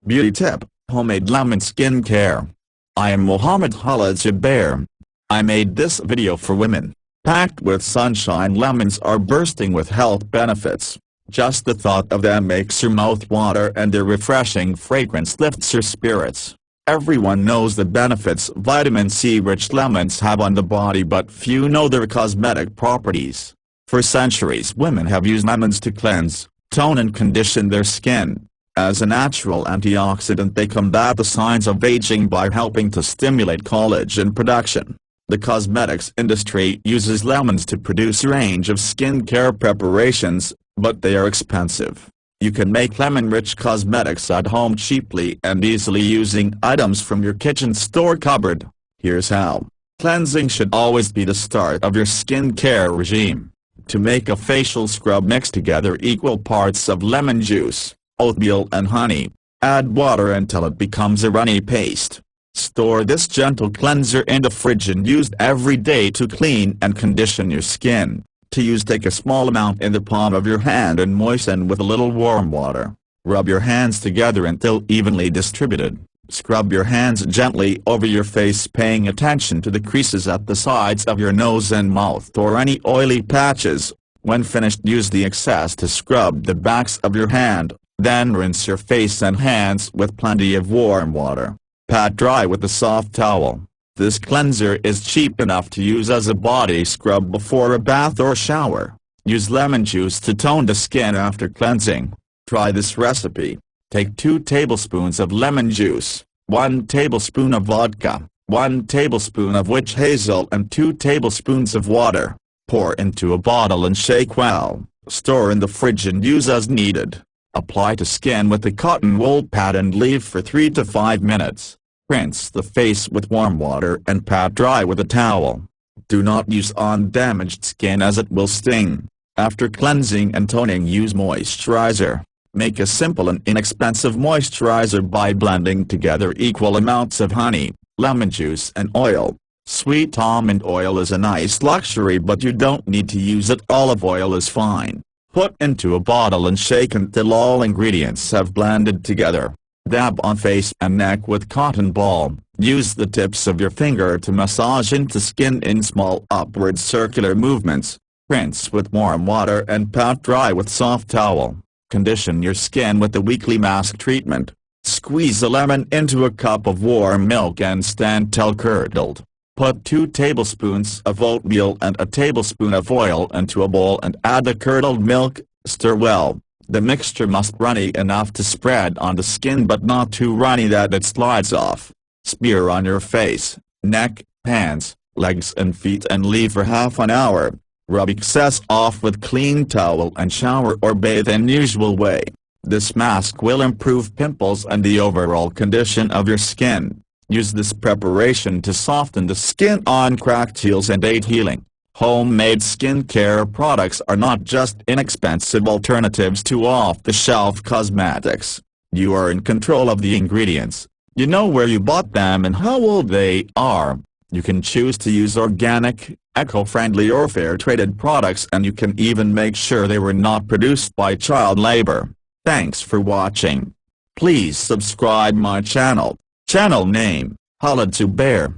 Beauty tip: homemade lemon skin care. I am Khaled Zubair. I made this video for women. Packed with sunshine, lemons are bursting with health benefits. Just the thought of them makes your mouth water, and their refreshing fragrance lifts your spirits. Everyone knows the benefits vitamin C-rich lemons have on the body, but few know their cosmetic properties. For centuries, women have used lemons to cleanse, tone and condition their skin. As a natural antioxidant, they combat the signs of aging by helping to stimulate collagen production. The cosmetics industry uses lemons to produce a range of skincare preparations, but they are expensive. You can make lemon-rich cosmetics at home cheaply and easily using items from your kitchen store cupboard. Here's how. Cleansing should always be the start of your skincare regime. To make a facial scrub, mix together equal parts of lemon juice, oatmeal and honey. Add water until it becomes a runny paste. Store this gentle cleanser in the fridge and use every day to clean and condition your skin. To use, take a small amount in the palm of your hand and moisten with a little warm water. Rub your hands together until evenly distributed. Scrub your hands gently over your face, paying attention to the creases at the sides of your nose and mouth or any oily patches. When finished, use the excess to scrub the backs of your hand, then rinse your face and hands with plenty of warm water. Pat dry with a soft towel. This cleanser is cheap enough to use as a body scrub before a bath or shower. Use lemon juice to tone the skin after cleansing. Try this recipe. Take 2 tablespoons of lemon juice, 1 tablespoon of vodka, 1 tablespoon of witch hazel and 2 tablespoons of water. Pour into a bottle and shake well. Store in the fridge and use as needed. Apply to skin with a cotton wool pad and leave for 3 to 5 minutes. Rinse the face with warm water and pat dry with a towel. Do not use on damaged skin as it will sting. After cleansing and toning, use moisturizer. Make a simple and inexpensive moisturizer by blending together equal amounts of honey, lemon juice and oil. Sweet almond oil is a nice luxury, but you don't need to use it. Olive oil is fine. Put into a bottle and shake until all ingredients have blended together. Dab on face and neck with cotton ball. Use the tips of your finger to massage into skin in small upward circular movements. Rinse with warm water and pat dry with soft towel. Condition your skin with the weekly mask treatment. Squeeze a lemon into a cup of warm milk and stand till curdled. Put 2 tablespoons of oatmeal and a tablespoon of oil into a bowl and add the curdled milk. Stir well. The mixture must be runny enough to spread on the skin, but not too runny that it slides off. Smear on your face, neck, hands, legs and feet and leave for half an hour. Rub excess off with clean towel and shower or bathe in usual way. This mask will improve pimples and the overall condition of your skin. Use this preparation to soften the skin on cracked heels and aid healing. Homemade skincare products are not just inexpensive alternatives to off-the-shelf cosmetics. You are in control of the ingredients. You know where you bought them and how old they are. You can choose to use organic, eco-friendly or fair-traded products, and you can even make sure they were not produced by child labor. Thanks for watching. Please subscribe my channel. Channel name: Khaled Zubair.